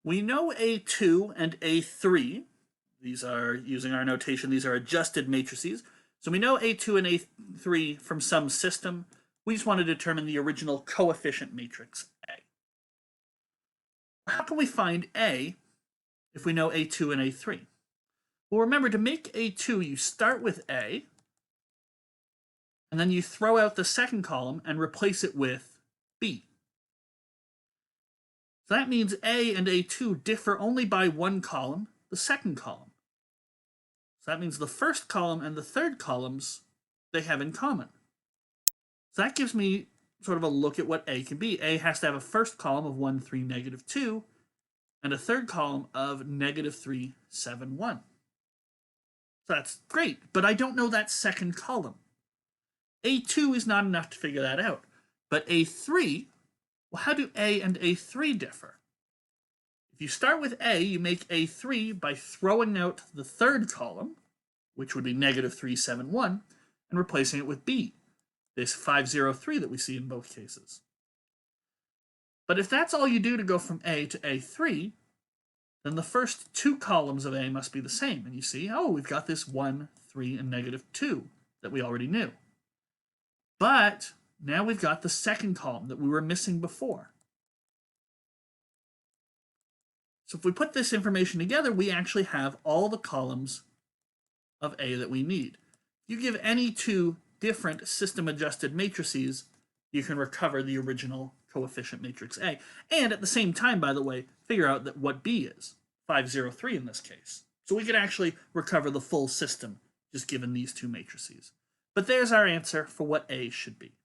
We know A2 and A3. These are, using our notation, these are adjusted matrices. So we know A2 and A3 from some system. We just want to determine the original coefficient matrix A. How can we find A if we know A2 and A3? Well, remember, to make A2, you start with A, and then you throw out the second column and replace it with B. So that means A and A2 differ only by one column, the second column. So that means the first column and the third columns they have in common. So that gives me sort of a look at what A can be. A has to have a first column of 1, 3, negative 2, and a third column of negative 3, 7, 1. So that's great, but I don't know that second column. A2 is not enough to figure that out. But A3, well, how do A and A3 differ? If you start with A, you make A3 by throwing out the third column, which would be negative 3, 7, 1, and replacing it with B, this 5, 0, 3 that we see in both cases. But if that's all you do to go from A to A3, then the first two columns of A must be the same. And you see, oh, we've got this 1, 3, and negative 2 that we already knew. But now we've got the second column that we were missing before. So if we put this information together, we actually have all the columns of A that we need. If you give any two different system-adjusted matrices, you can recover the original coefficient matrix A. And at the same time, by the way, figure out that what B is, 5, 0, 3 in this case. So we could actually recover the full system just given these two matrices. But there's our answer for what A should be.